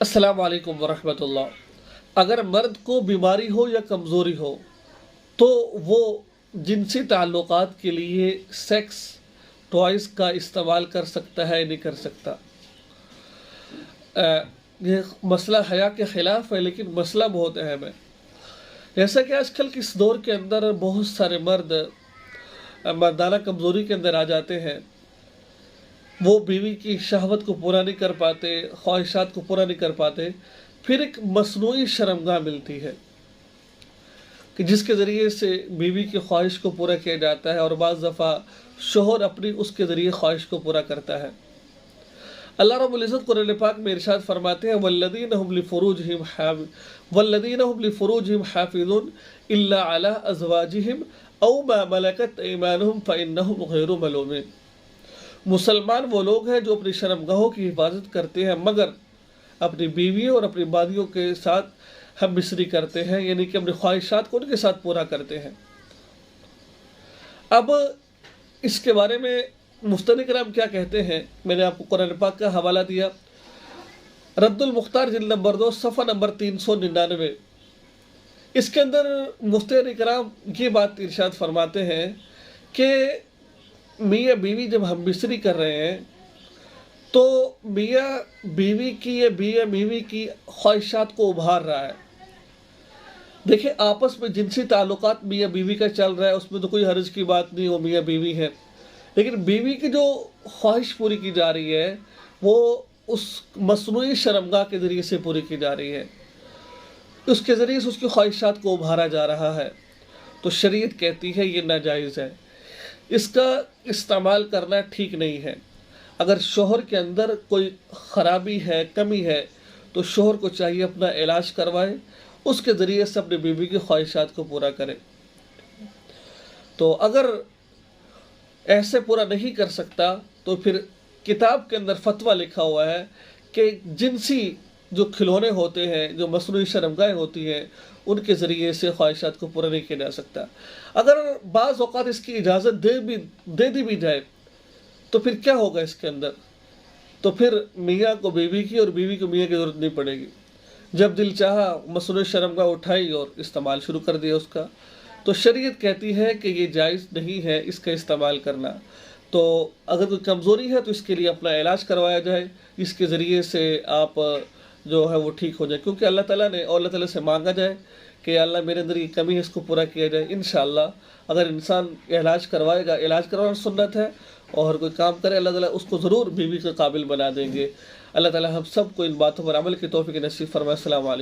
अस्सलाम वालेकुम वरहमतुल्लाह। अगर मर्द को बीमारी हो या कमज़ोरी हो तो वो जिनसी ताल्लुक़ात के लिए सेक्स टॉयज़ का इस्तेमाल कर सकता है या नहीं कर सकता। ये मसला हया के ख़िलाफ़ है, लेकिन मसला बहुत अहम है। जैसा कि आजकल के इस दौर के अंदर बहुत सारे मर्द मर्दाना कमज़ोरी के अंदर आ जाते हैं। वो बीवी की शहवत को पूरा नहीं कर पाते, ख्वाहिशात को पूरा नहीं कर पाते। फिर एक मसनूई शर्मगाह मिलती है कि जिसके ज़रिए से बीवी की ख्वाहिश को पूरा किया जाता है, और बाज़ दफ़ा शोहर अपनी उसके ज़रिए ख्वाहिश को पूरा करता है। अल्लाह रब्बुल इज़्ज़त कुरान पाक में इरशाद फरमाते हैं, वल्लज़ीना हुम लिफ़ुरूजिहिम हाफ़िज़ून इल्ला अला अज़वाजिहिम औ मा मलकत ऐमानुहुम फ़इन्नहुम गैरु मलूमीन। मुसलमान वो लोग हैं जो अपनी शर्मगाहों की हिफाजत करते हैं, मगर अपनी बीवियों और अपनी बादियों के साथ हम मिसरी करते हैं, यानी कि अपनी ख्वाहिशात को उनके साथ पूरा करते हैं। अब इसके बारे में मुफ्ती कराम क्या कहते हैं, मैंने आपको कुरान पाक का हवाला दिया। रद्दुल मुख्तार जिल्द नंबर 2 सफ़ा नंबर 399। इसके अंदर मुफ्ती कराम ये बात इरशाद फरमाते हैं कि मियाँ बीवी जब हम मिसरी कर रहे हैं तो मियाँ बीवी की ख्वाहिशात को उभार रहा है। देखिए, आपस में जिनसी ताल्लुकात मियाँ बीवी का चल रहा है, उसमें तो कोई हर्ज की बात नहीं, वो मियाँ बीवी है। लेकिन बीवी की जो ख्वाहिश पूरी की जा रही है वो उस मसनूई शर्मगाह के ज़रिए से पूरी की जा रही है, उसके ज़रिए से उसकी ख्वाहिशात को उभारा जा रहा है। तो शरीयत कहती है ये नाजायज़ है, इसका इस्तेमाल करना ठीक नहीं है। अगर शोहर के अंदर कोई ख़राबी है, कमी है, तो शोहर को चाहिए अपना इलाज करवाए, उसके ज़रिए से अपनी बीवी की ख्वाहिशात को पूरा करे। तो अगर ऐसे पूरा नहीं कर सकता तो फिर किताब के अंदर फतवा लिखा हुआ है कि जिनसी जो खिलौने होते हैं, जो मसनूई शर्मगाहें होती हैं, उनके ज़रिए से ख्वाहिशात को पूरा नहीं किया जा सकता। अगर बाज़ औक़ात इसकी इजाज़त दे दी भी जाए तो फिर क्या होगा इसके अंदर, तो फिर मियाँ को बीवी की और बीवी को मियाँ की ज़रूरत नहीं पड़ेगी। जब दिल चाहा मसनूई शर्मगाह उठाई और इस्तेमाल शुरू कर दिया उसका। तो शरीयत कहती है कि ये जायज़ नहीं है इसका इस्तेमाल करना। तो अगर कोई कमज़ोरी है तो इसके लिए अपना इलाज करवाया जाए, जिसके ज़रिए से आप जो है वो ठीक हो जाए, क्योंकि अल्लाह ताला ने और अल्लाह ताला से मांगा जाए कि अल्लाह मेरे अंदर ये कमी है, इसको पूरा किया जाए। इंशाअल्लाह अगर इंसान इलाज करवाएगा, इलाज करवाना सुन्नत है, और कोई काम करे अल्लाह ताला उसको ज़रूर बीवी के काबिल बना देंगे। अल्लाह ताला हम सब को इन बातों पर अमल की तौफीक नसीब फरमाए। अस्सलामु अलैकुम।